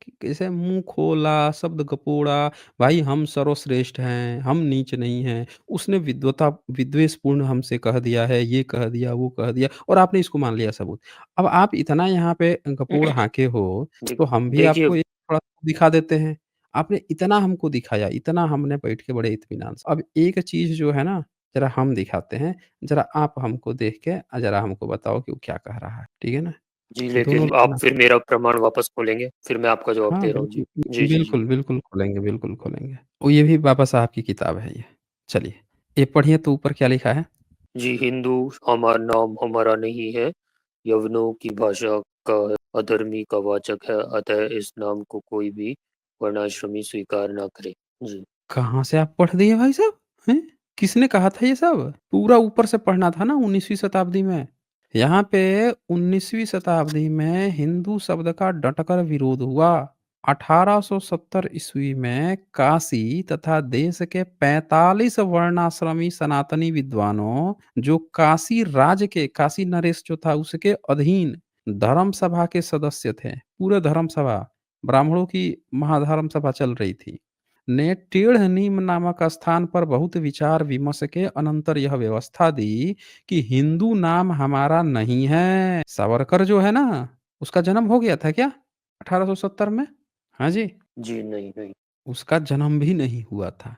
कि कैसे मुँह खोला, शब्द गपोड़ा, भाई हम सर्वश्रेष्ठ हैं, हम नीच नहीं हैं। उसने विद्वेषपूर्ण हमसे कह दिया है, ये कह दिया, वो कह दिया और आपने इसको मान लिया सबूत। अब आप इतना यहाँ पे गपोड़ हाँके हो, जी, तो हम भी देखिए आपको एक थोड़ा दिखा देते हैं। आपने इतना हमको दिखाया, इतना हमने बैठ के बड़े इत्मीनान से अब एक चीज़ जो है ना, ज़रा हम दिखाते हैं। ज़रा आप हमको देख के ज़रा हमको बताओ कि वो क्या कह रहा है, ठीक है ना? जी, दोनों लेकिन लोग आप ना फिर मेरा प्रमाण वापस खोलेंगे, फिर मैं आपका जवाब हाँ, दे रहा हूँ। जी। बिल्कुल, जी, जी, जी। बिल्कुल खोलेंगे, बिल्कुल खोलेंगे। वो ये भी वापस आपकी किताब है ये। चलिए, ये पढ़िए तो ऊपर क्या लिखा है? जी, हिंदू हमारा नाम हमारा नहीं है, यवनों की भाषा का है, अधर्मी का वाचक है, अतः इस नाम को कोई भी वर्णाश्रमी स्वीकार ना करे। जी। कहाँ से आप पढ़ दिए भाई साहब? हैं? किसने कहा था ये सब? पूरा ऊपर से पढ़ना था ना 19वीं शताब्दी में। यहाँ पे 19वीं शताब्दी में हिंदू शब्द का डटकर विरोध हुआ। 1870 ईस्वी में काशी तथा देश के 45 वर्णाश्रमी सनातनी विद्वानों जो काशी राज्य के काशी नरेश जो था उसके अधीन धर्म सभा के सदस्य थे। पूरे धर्म सभा ब्राह्मणों की महाधर्म सभा चल रही थी। ने टेढ़ नीम नामक स्थान पर बहुत विचार विमर्श के अनंतर यह व्यवस्था दी कि हिंदू नाम हमारा नहीं है। सावरकर जो है ना, उसका जन्म हो गया था क्या 1870 में? हाँ जी, जी, नहीं, नहीं। उसका जन्म भी नहीं हुआ था।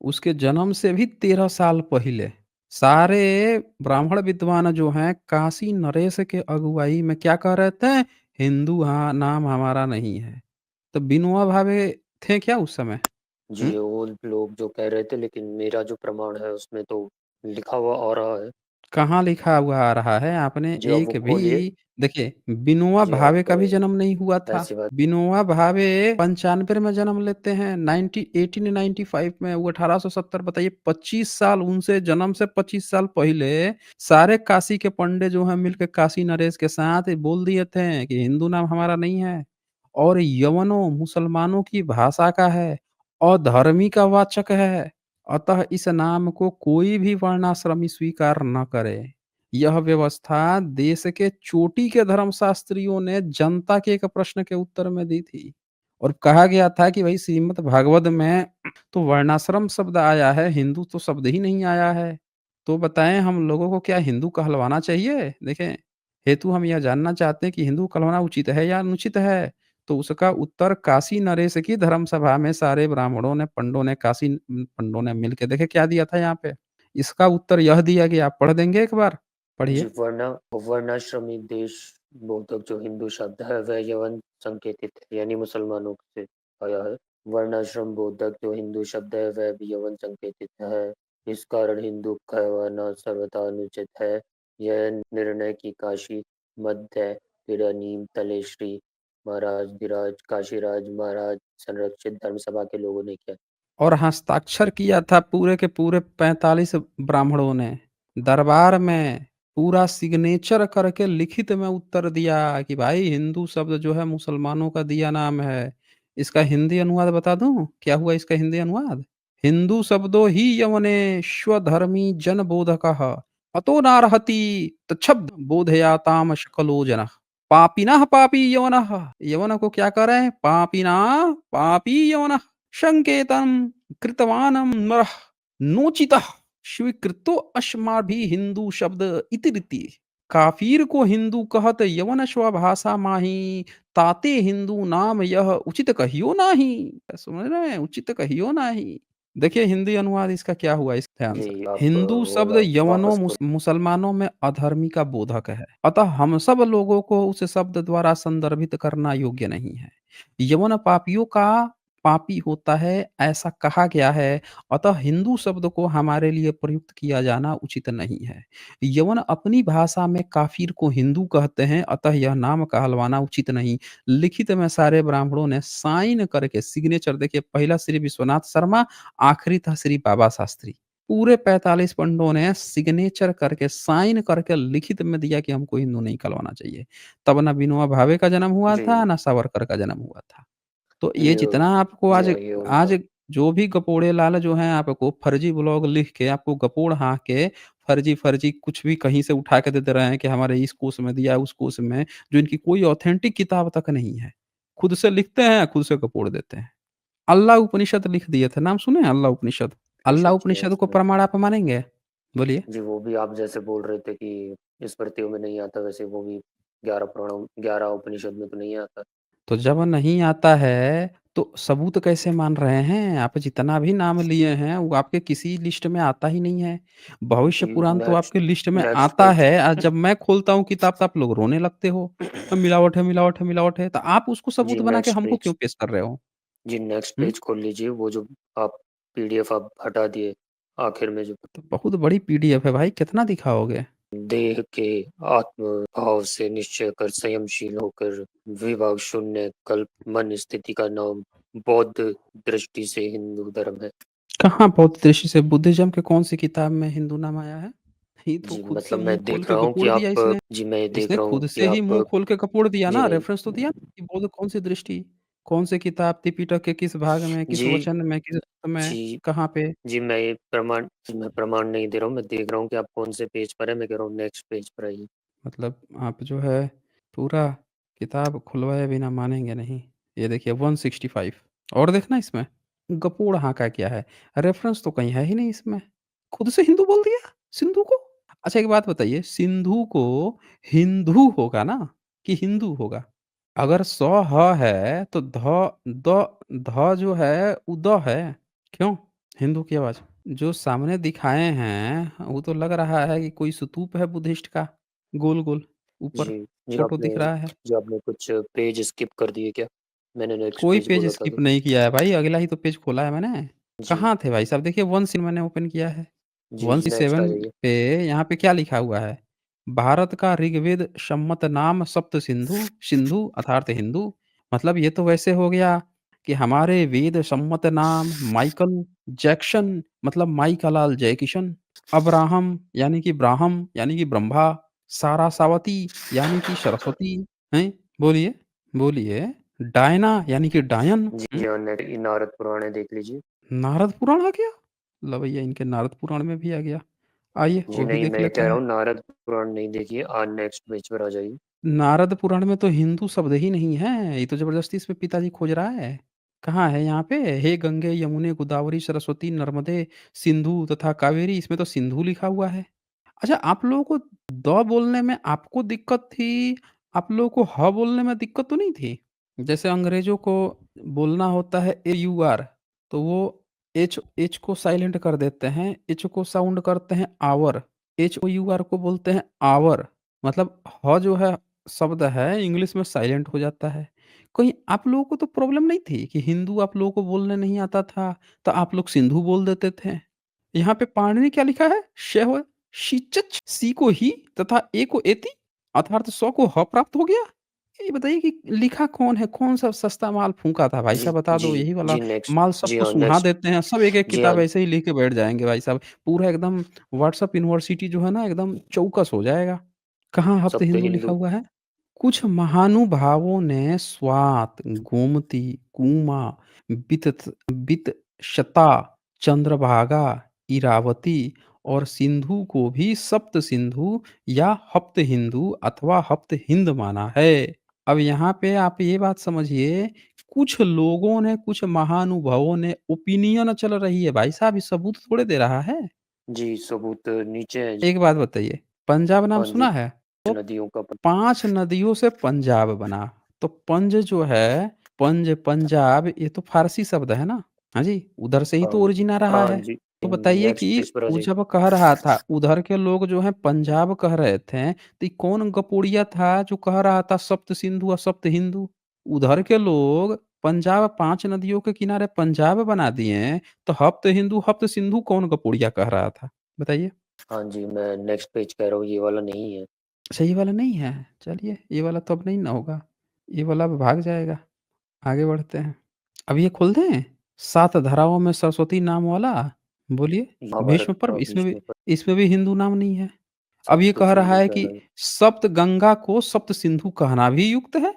उसके जन्म से भी 13 साल पहले सारे ब्राह्मण विद्वान जो हैं काशी नरेश के अगुवाई में क्या कह रहे थे? हिंदू हाँ, नाम हमारा नहीं है। तो विनोबा भावे थे क्या उस समय? हुँ? जी, वो लोग जो कह रहे थे, लेकिन मेरा जो प्रमाण है उसमें तो लिखा हुआ आ रहा है। कहाँ लिखा हुआ आ रहा है? आपने जी, आप वो एक भी खोलिए। देखिए, विनोबा जी, भावे आप का भी जन्म नहीं हुआ था। ऐसी बात विनोबा भावे 95 में जन्म लेते हैं, 90 1895 में, वो 1870 बताइए 25 साल उनसे जन्म से 25 साल पहले सारे काशी के पंडे जो हैं मिलके काशी नरेश के साथ बोल दिए थे कि हिंदू नाम हमारा नहीं है और यवनों, मुसलमानों की भाषा का है, अधर्मी का वाचक है। अतः इस नाम को कोई भी वर्णाश्रमी स्वीकार न करे। यह व्यवस्था देश के चोटी के धर्मशास्त्रियों ने जनता के एक प्रश्न के उत्तर में दी थी और कहा गया था कि भाई श्रीमद् भागवत में तो वर्णाश्रम शब्द आया है, हिंदू तो शब्द ही नहीं आया है। तो बताएं हम लोगों को क्या हिंदू कहलवाना चाहिए? देखें, हेतु हम यह जानना चाहते हैं कि हिंदू कहलवाना उचित है या अनुचित है? तो उसका उत्तर काशी नरेश की धर्मसभा में सारे ब्राह्मणों ने, पंडों ने, पंडों ने मिलके देखिए क्या दिया था यहाँ पे? इसका उत्तर यह दिया गया, आप पढ़ देंगे एक बार? जी, पढ़िए। वर्णाश्रमी देश बोधक जो हिंदू शब्द है वह यवन संकेतित है, यानी मुसलमानों से आया है। वर्णाश्रम बोधक जो हिंदू शब्द है वह भी यवन संकेतित है। इस कारण हिंदू कहलाना सर्वथा अनुचित है। यह निर्णय की काशी मध्य तिरानीम तले श्री महाराज धीराज काशीराज महाराज संरक्षित धर्मसभा के लोगों ने किया। और हस्ताक्षर किया था पूरे के पूरे 45 ब्राह्मणों ने। दरबार में पूरा सिग्नेचर करके लिखित में उत्तर दिया कि भाई हिंदू शब्द जो है मुसलमानों का दिया नाम है। इसका हिंदी अनुवाद बता दूँ? क्या हुआ इसका हिंदी अनुवाद? हिंदू शब्दो हि यवने स्वधर्मी जन बोधकः अतो नार्हति तच्छब्द बोधयाताम शकलो जनः। पापिनः पापी यवनः। यवन को क्या कर रहे हैं? पापिनः पापी यवनः संकेतं कृतवानं नरः नोचितः स्वीकृतो अस्माभि हिंदू शब्द इति रीति। काफिर को हिंदू कहत यवन स्वभाषा माही ताते हिंदू नाम यह उचित कहियो नाही। समझ रहे हैं? उचित कहियो नाही। देखिए हिंदी अनुवाद इसका क्या हुआ इस ध्यान से। जी, आप हिंदू वो शब्द वाला यवनों वापस बोल। मुसलमानों में अधर्मी का बोधक है। अतः हम सब लोगों को उस शब्द द्वारा संदर्भित करना योग्य नहीं है। यवन पापियों का पापी होता है ऐसा कहा गया है, अतः हिंदू शब्द को हमारे लिए प्रयुक्त किया जाना उचित नहीं है। यवन अपनी भाषा में काफिर को हिंदू कहते हैं, अतः यह नाम कहलवाना उचित नहीं। लिखित में सारे ब्राह्मणों ने साइन करके सिग्नेचर देखिए, पहला श्री विश्वनाथ शर्मा, आखिरी था श्री बाबा शास्त्री। पूरे 45 पंडों ने सिग्नेचर करके साइन करके लिखित में दिया कि हमको हिंदू नहीं कहलवाना चाहिए। तब ना विनोबा भावे का जन्म हुआ जी, था, ना सावरकर का जन्म हुआ था। तो ये ये जितना आपको जी आज हाँ, ये उनका। आज जो भी गपोड़े लाल जो हैं आपको फर्जी ब्लॉग लिख के आपको गपोड़ हाँक के फर्जी-फर्जी कुछ भी कहीं से उठा के दे दे रहे हैं कि हमारे इस कोष में दिया है, उस कोष में, जो इनकी कोई ऑथेंटिक किताब तक नहीं है। खुद से लिखते हैं, खुद से गपोड़ देते हैं। अल्लाह उपनिषद लिख दिए थे, नाम सुने हैं अल्लाह उपनिषद? अल्लाह परिषद जी हाँ, उपनिषद को सुना। प्रमाण आप मानेंगे? बोलिए। जी, वो भी आप जैसे बोल रहे थे कि स्मृतियों में नहीं आता, वैसे वो भी 11 पुराणों 11 उपनिषद में तो नहीं आता। तो जब नहीं आता है, तो सबूत कैसे मान रहे हैं? आप जितना भी नाम लिए हैं, वो आपके किसी लिस्ट में आता ही नहीं है। भविष्य जी, पुराण तो नेक्स्ट आपके लिस्ट में नेक्स्ट आता पेज। है, जब मैं खोलता हूँ किताब तो आप लोग रोने लगते हो। मिलावट है, मिलावट है, मिलावट है। तो आप उसको जी, सबूत बना के नेक्स्ट हमको पेज। क्यों पेश कर रहे हो? जी, नेक्स्ट हुँ? पेज खोल लीजिए, वो जो आप पीडीएफ आप हटा दिए आखिर में जो। तो बहुत बड़ी पीडीएफ है भाई, कितना दिखाओगे? देह के आत्म भाव से निश्चय कर संयमशील होकर विभाग शून्य कल्प मन स्थिति का नाम बौद्ध दृष्टि से हिंदू धर्म है। कहाँ बौद्ध दृष्टि से बुद्धिज़्म के कौन-सी किताब में हिंदू नाम आया है? ये तो जी, खुद से मतलब मुँह मैं खोल देख के रहा हूँ कि गपोड़ दिया आप। इसने। जी, मैं ये देख इसने रहा हूँ खुद कि से ही आप। मुँह खोल के कपोड़ दिया जी ना, नहीं। रेफ़रेंस तो दिया कि बौद्ध कौन-सी दृष्टि, कौन से किताब, त्रिपिटक के किस भाग में, किस जी, वचन में, किस सूक्त में, जी, कहाँ पे? जी, मैं प्रमाण नहीं दे रहा हूँ, मैं देख रहा हूँ कि आप कौन से पेज पर है, मैं कह रहा हूँ नेक्स्ट पेज पर आइए। मतलब आप जो है पूरा किताब खुलवाए बिना मानेंगे नहीं। ये देखिए 165 और देखना इसमें, गपोड़ हाँका क्या है, रेफ़रेंस तो कहीं है ही नहीं इसमें। खुद से हिंदू बोल दिया, सिंधु को। अच्छा एक बात बताइए, सिंधु को हिंदू होगा ना कि हिंदू होगा? अगर सौ ह है तो ध जो है वो द है। क्यों? हिंदू की आवाज़। जो सामने दिखाए हैं, वो तो लग रहा है कि कोई स्तूप है बुद्धिस्ट का, गोल-गोल, ऊपर जी, जी, फ़ोटो आपने दिख रहा है। जी, आपने कुछ पेज स्किप कर दिए क्या? मैंने नेक्स्ट कोई पेज पेज बोला था स्किप तो। नहीं किया है भाई, अगला ही तो पेज खोला है मैंने। जी, कहाँ थे भाई साहब? देखिए 1 से मैंने ओपन किया है। जी, जी, नेक्स्ट आ 167 जाइए। पे यहाँ पे क्या लिखा हुआ है? भारत का ऋग्वेद सम्मत नाम सप्त सिंधु, सिंधु अर्थात हिंदू। मतलब ये तो वैसे हो गया कि हमारे वेद सम्मत नाम माइकल जैक्सन मतलब माई का लाल जयकिशन, अब्राहम यानी कि ब्राहम यानी कि ब्रह्मा, सारासावती यानी कि सरस्वती हैं? बोलिए, बोलिए। डायना यानी कि डायन। जी हाँ, नारद पुराण देख लीजिए। नारद पुराण आ गया? लो भैया इनके नारद पुराण में भी आ गया। आइए जी वो भी नहीं, देख मैं लेते कह रहा हैं। हूँ नारद पुराण नहीं देखिए, आज नेक्स्ट पेज पर आ जाइए। नारद पुराण में तो हिंदू शब्द ही नहीं है, ये तो ज़बरदस्ती इसमें पिताजी खोज रहा है। कहाँ है यहाँ पे? हे गंगे, यमुने, गोदावरी, सरस्वती, नर्मदे, सिंधु तथा कावेरी, इसमें तो सिंधु लिखा हुआ है। अच्छा आप लोगों को द बोलने में आपको दिक्कत थी, आप लोगों को ह बोलने में दिक्कत तो नहीं थी? जैसे अंग्रेज़ों को बोलना होता है AUR, तो वो एच एच को साइलेंट कर देते हैं, एच को साउंड करते हैं आवर, HOUR को बोलते हैं आवर। मतलब ह जो है शब्द है इंग्लिश में साइलेंट हो जाता है। कहीं आप लोगों को तो प्रॉब्लम नहीं थी कि हिंदू आप लोगों को बोलने नहीं आता था, तो आप लोग सिंधु बोल देते थे। यहाँ पे पाणिनि क्या लिखा है? शैव शिचच सी को ही तथा ए को एति अर्थात स को ह प्राप्त हो गया। ये बताइए कि लिखा कौन है? कौन-सा सस्ता माल फूँका था भाई जी, साहब बता जी, दो यही वाला जी, नेक्स्ट माल जी सबको हाँ, सुना नेक्स्ट देते हैं, सब एक-एक जी हाँ, किताब ऐसे ही लेके बैठ जाएँगे भाई साहब। पूरा एकदम व्हाट्सएप यूनिवर्सिटी जो है ना एकदम चौकस हो जाएगा। कहाँ हफ्ते सप्त हिंदू लिखा हिंदू हुआ है? कुछ महानुभावों ने स्वात, गोमती, कूमा, बितशता, चंद्रभागा, इरावती और सिंधु को भी सप्त सिंधु या हप्त हिंदू अथवा हप्त हिंद माना है। अब यहाँ पे आप ये बात समझिए, कुछ लोगों ने, कुछ महानुभावों ने ओपिनियन चल रही है भाई साहब, ये सबूत थोड़े दे रहा है। जी, सबूत नीचे है जी। एक बात बताइए, पंजाब नाम हाँ जी, सुना है? तो नदियों का 5 नदियों से पंजाब बना। तो पंज जो है, पंज, पंजाब ये तो फ़ारसी शब्द है ना? हाँ जी, उधर से ही हाँ, तो ओरिजिन आ रहा हाँ है। जी, तो बताइए नेक्स्ट कि पेज पर आ वो जाइए। जब कह रहा था, उधर के लोग जो हैं पंजाब कह रहे थे, तो ये कौन गपोड़िया था जो कह रहा था सप्त सिंधु और सप्त हिंदू? उधर के लोग पंजाब 5 नदियों के किनारे पंजाब बना दिए, तो हप्त हिंदू, हप्त सिंधु कौन गपोड़िया कह रहा था? बताइए। हाँ जी, मैं नेक्स्ट पेज कह रहा हूँ, ये वाला नहीं है। अच्छा ये वाला नहीं है, चलिए ये वाला तो अब नहीं ना होगा, ये वाला अब भाग जाएगा, आगे बढ़ते हैं। अब ये खोल दें? 7 धाराओं में सरस्वती नाम वाला? बोलिए, महाभारत भीष्म पर्व का भीष्म पर इसमें भी हिंदू नाम नहीं है। अब ये सप्त कह रहा सिंधु है कि कहलाए। सप्तगंगा को सप्तसिंधु कहना भी युक्त है?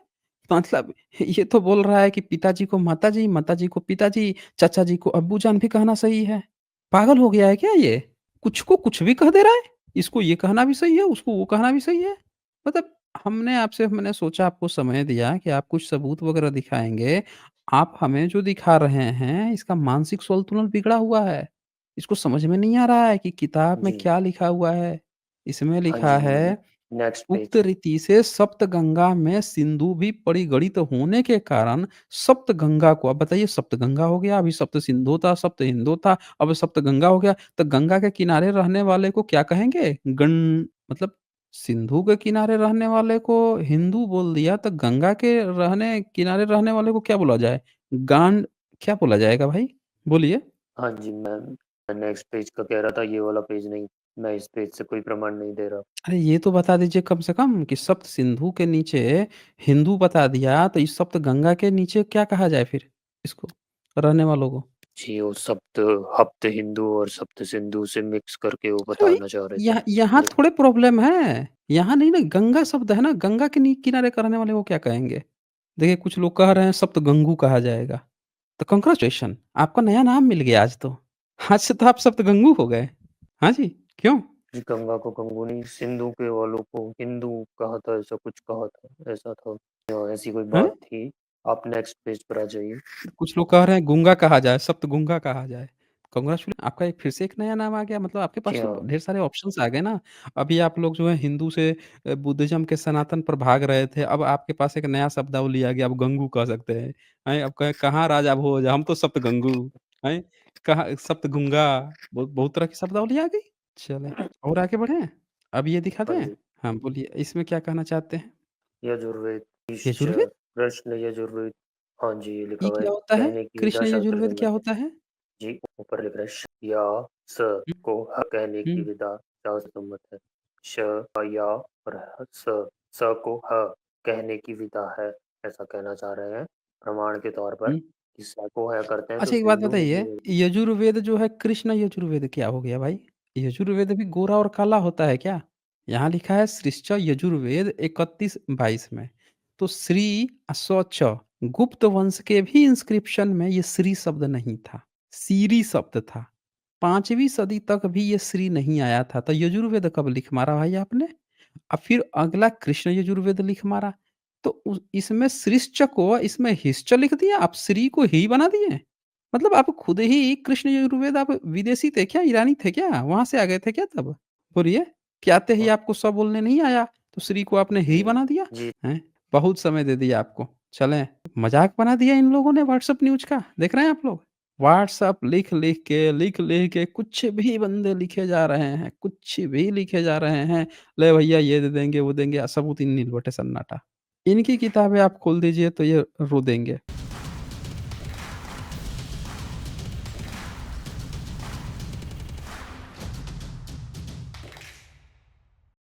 मतलब ये तो बोल रहा है कि पिताजी को माताजी, माताजी को पिताजी, चाचा जी को अब्बूजान भी कहना सही है। पागल हो गया है क्या ये? कुछ को कुछ भी कह दे रहा है। इसको ये कहना भी सही है, उसको वो कहना भी सही है। मतलब मैंने सोचा आपको समय दिया कि आप कुछ सबूत वगैरह दिखाएँगे। आप हमें जो दिखा रहे हैं, इसका मानसिक संतुलन बिगड़ा हुआ है। इसको समझ में नहीं आ रहा है कि किताब में जी, क्या लिखा हुआ है। इसमें हाँ लिखा जी, है, नेक्स्ट उक्त पेज। रीति से सप्तगंगा में सिंधु भी परिगणित होने के कारण सप्तगंगा को अब बताइए सप्तगंगा हो गया, अभी सप्त सिंधु था, सप्त हिंदू था, अब सप्तगंगा हो गया, तो गंगा के किनारे रहने वाले को क्या कहेंगे? मतलब सिंधु के किनारे रहने वाले को हिंदू बोल दिया, तो गंगा के किनारे रहने वाले को क्या बोला जाए? गांड क्या बोला जाएगा भाई? बोलिए। हाँ जी, मैं नेक्स्ट पेज का कह रहा था, ये वाला पेज नहीं। मैं इस पेज से कोई प्रमाण नहीं दे रहा। अरे ये तो बता दीजिए कम से कम कि सप्त सिंधु के नीचे हिंदू बता दिया, तो इस सप्त गंगा के नीचे क्या कहा जाए फिर इसको, रहने वालों को? जी, वो सप्त हप्त हिंदू और सप्त सिंधु से मिक्स करके वो अरे भाई, बताना चाह रहे थे। यहाँ वो थोड़े प्रॉब्लम है, यहाँ नहीं ना, गंगा शब्द है ना, गंगा के किनारे का रहने वाले को क्या कहेंगे? देखिए कुछ लोग कह रहे हैं सप्तगंगू कहा जाएगा, तो कांग्रेचुलेशन आपका नया नाम मिल गया आज तो। आज से तो आप सप्तगंगू हो गए। हाँ जी, क्यों? जी, गंगा को गंगू नहीं, सिंधु के वालों को हिंदू कहा था, ऐसा कुछ कहा था, ऐसा था। ऐसी कोई हैं? बात थी। आप नेक्स्ट पेज पर आ जाइए। कुछ लोग कह रहे हैं गूंगा कहा जाए, सप्तगुंगा कहा जाए। कांग्रेचुलेशन आपका एक फिर से एक नया नाम आ गया, मतलब आपके जी पास तो हाँ, ढेर सारे ऑप्शंस आ गए ना। अभी आप लोग जो है हिंदू से बुद्धिज़्म के सनातन पर भाग रहे थे, अब आपके पास एक नया शब्दावली आ गया, अब गंगू कह सकते हैं। हैं, अब कहें कहाँ राजा भोज, हम तो सप्तगंगू, हैं, कहाँ सप्तगुंगा, बहुत बहुत तरह की शब्दावली आ गई। चलें और आगे बढ़ें? अब ये दिखा हाँ दें? जी। हाँ, बोलिए इसमें क्या कहना चाहते हैं? यजुर्वेद यजुर्वेद? ईश्वर प्रश्न यजुर्वेद। हाँ जी, ये लिखा ये हुआ है, क्या होता है? कहने की विधा कृष्ण शास्त्र यजुर्वेद क्या संबंध है। होता है? जी, ऊपर लिख रहा है या स हुँ, को ह कहने की हुँ। विधा शास्त्र सम्मत है। श या और स को ह कहने की विधा है, ऐसा कहना चाह रहे हैं प्रमाण के तौर पर हुँ। कि स को ह करते हैं तो अच्छा एक बात सिंधु बताइए, हिंदू। यजुर्वेद जो है कृष्ण यजुर्वेद क्या हो गया भाई? यजुर्वेद भी गोरा और काला होता है क्या? यहाँ लिखा है श्रीश्च यजुर्वेद 31-22 में। तो श्री च गुप्त वंश के भी इंस्क्रिप्शन में ये श्री शब्द नहीं था, सीरी शब्द था। 5वीं सदी तक भी ये श्री नहीं आया था, तो यजुर्वेद कब लिख मारा भाई आपने? अब फिर अगला कृष्ण यजुर्वेद लिख मारा। तो इसमें सृश्च को इसमें हिश्च लिख दिया, आप श्री को ही बना दिए। मतलब आप खुद ही कृष्ण यजुर्वेद, आप विदेशी थे क्या? ईरानी थे क्या? वहाँ से आ गए थे क्या तब? बोलिए, कि आते ही आपको स बोलने नहीं आया, तो श्री को आपने ही जी, बना दिया? जी, हैं? बहुत समय दे दिया आपको। चलें, मज़ाक बना दिया इन लोगों ने व्हाट्सएप न्यूज़ का, देख रहे हैं आप लोग? व्हाट्सएप लिख-लिख के कुछ भी बंदे लिखे जा रहे हैं, कुछ भी लिखे जा रहे हैं। ले भैया ये दे देंगे, वो देंगे, असबुद्दीन नीलबटे सन्नाटा। इनकी किताबें आप खोल दीजिए तो ये रो देंगे।